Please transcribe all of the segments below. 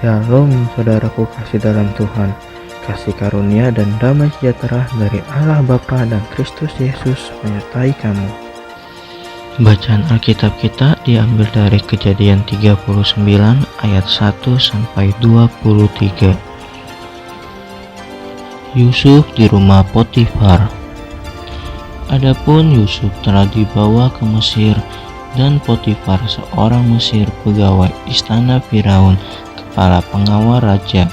Shalom saudaraku kasih dalam Tuhan, kasih karunia dan damai sejahtera dari Allah Bapa dan Kristus Yesus menyertai kamu. Bacaan Alkitab kita diambil dari Kejadian 39 ayat 1 sampai 23. Yusuf di rumah Potifar. Adapun Yusuf telah dibawa ke Mesir, dan Potifar seorang Mesir pegawai istana Firaun, kepala pengawal raja,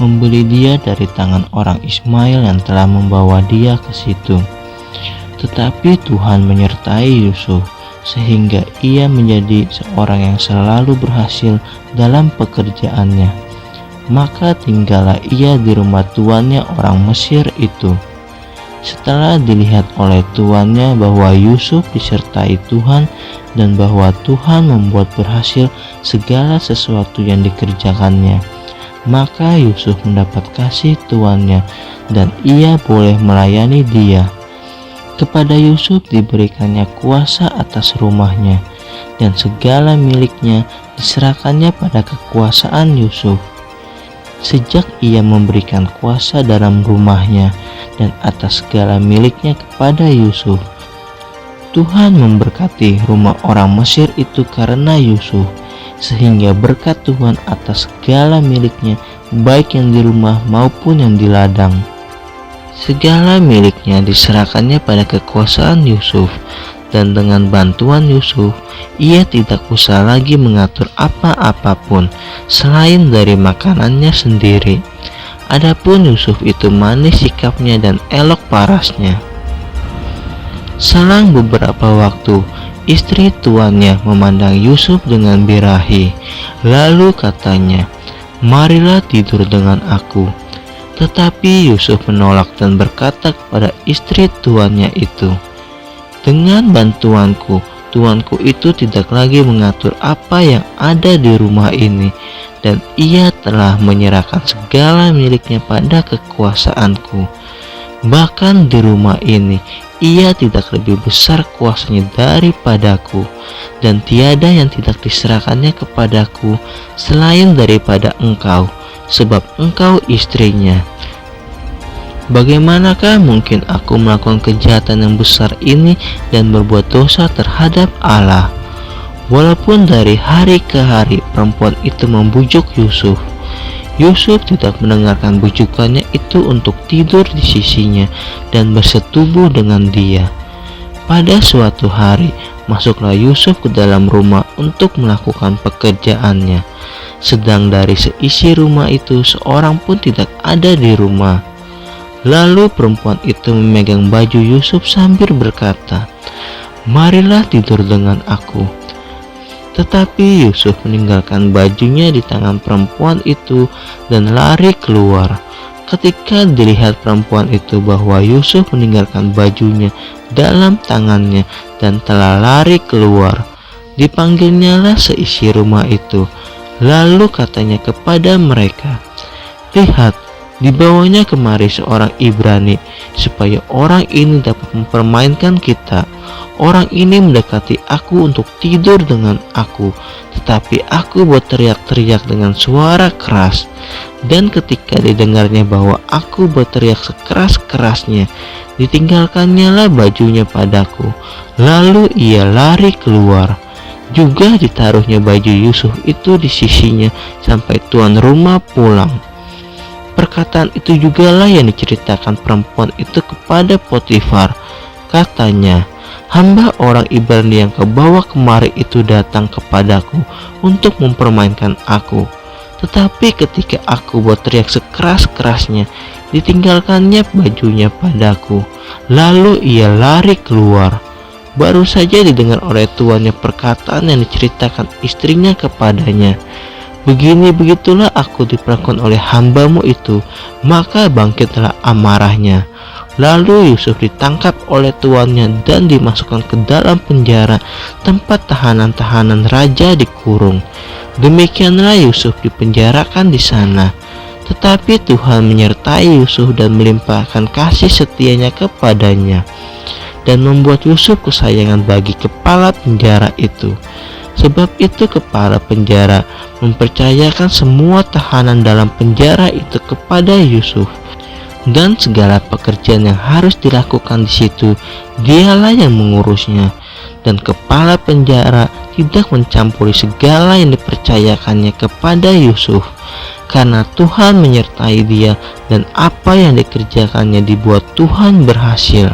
membeli dia dari tangan orang Ismail yang telah membawa dia ke situ. Tetapi Tuhan menyertai Yusuf, sehingga ia menjadi seorang yang selalu berhasil dalam pekerjaannya. Maka tinggallah ia di rumah tuannya orang Mesir itu. Setelah dilihat oleh tuannya bahwa Yusuf disertai Tuhan dan bahwa Tuhan membuat berhasil segala sesuatu yang dikerjakannya, maka Yusuf mendapat kasih tuannya dan ia boleh melayani dia. Kepada Yusuf diberikannya kuasa atas rumahnya, dan segala miliknya diserahkannya pada kekuasaan Yusuf. Sejak ia memberikan kuasa dalam rumahnya dan atas segala miliknya kepada Yusuf, Tuhan memberkati rumah orang Mesir itu karena Yusuf, sehingga berkat Tuhan atas segala miliknya, baik yang di rumah maupun yang di ladang. Segala miliknya diserahkannya pada kekuasaan Yusuf, dan dengan bantuan Yusuf, ia tidak usah lagi mengatur apa-apapun selain dari makanannya sendiri. Adapun Yusuf itu manis sikapnya dan elok parasnya. Selang beberapa waktu, istri tuannya memandang Yusuf dengan birahi, lalu katanya, "Marilah tidur dengan aku." Tetapi Yusuf menolak dan berkata kepada istri tuannya itu, "Dengan bantuanku, tuanku itu tidak lagi mengatur apa yang ada di rumah ini, dan ia telah menyerahkan segala miliknya pada kekuasaanku. Bahkan di rumah ini, ia tidak lebih besar kuasanya daripadaku, dan tiada yang tidak diserahkannya kepadaku selain daripada engkau, sebab engkau istrinya. Bagaimanakah mungkin aku melakukan kejahatan yang besar ini dan berbuat dosa terhadap Allah?" Walaupun dari hari ke hari perempuan itu membujuk Yusuf, Yusuf tidak mendengarkan bujukannya itu untuk tidur di sisinya dan bersetubuh dengan dia. Pada suatu hari, masuklah Yusuf ke dalam rumah untuk melakukan pekerjaannya, sedang dari seisi rumah itu seorang pun tidak ada di rumah. Lalu perempuan itu memegang baju Yusuf sambil berkata, "Marilah tidur dengan aku." Tetapi Yusuf meninggalkan bajunya di tangan perempuan itu dan lari keluar. Ketika dilihat perempuan itu bahwa Yusuf meninggalkan bajunya dalam tangannya dan telah lari keluar, dipanggilnyalah seisi rumah itu. Lalu katanya kepada mereka, "Lihat, dibawanya kemari seorang Ibrani, supaya orang ini dapat mempermainkan kita. Orang ini mendekati aku untuk tidur dengan aku, tetapi aku berteriak-teriak dengan suara keras. Dan ketika didengarnya bahwa aku berteriak sekeras-kerasnya, ditinggalkannyalah bajunya padaku. Lalu ia lari keluar. Juga ditaruhnya baju Yusuf itu di sisinya sampai tuan rumah pulang." Perkataan itu jugalah yang diceritakan perempuan itu kepada Potifar. Katanya, "Hamba orang Ibrani yang kebawa kemari itu datang kepadaku untuk mempermainkan aku. Tetapi ketika aku berteriak sekeras-kerasnya, ditinggalkannya bajunya padaku. Lalu ia lari keluar." Baru saja didengar oleh tuannya perkataan yang diceritakan istrinya kepadanya. "Begitulah aku diperlakukan oleh hambamu itu." Maka bangkitlah amarahnya. Lalu Yusuf ditangkap oleh tuannya dan dimasukkan ke dalam penjara, tempat tahanan-tahanan raja dikurung. Demikianlah Yusuf dipenjarakan di sana. Tetapi Tuhan menyertai Yusuf dan melimpahkan kasih setianya kepadanya, dan membuat Yusuf kesayangan bagi kepala penjara itu. Sebab itu kepala penjara mempercayakan semua tahanan dalam penjara itu kepada Yusuf, dan segala pekerjaan yang harus dilakukan di situ dialah yang mengurusnya. Dan kepala penjara tidak mencampuri segala yang dipercayakannya kepada Yusuf, karena Tuhan menyertai dia dan apa yang dikerjakannya dibuat Tuhan berhasil.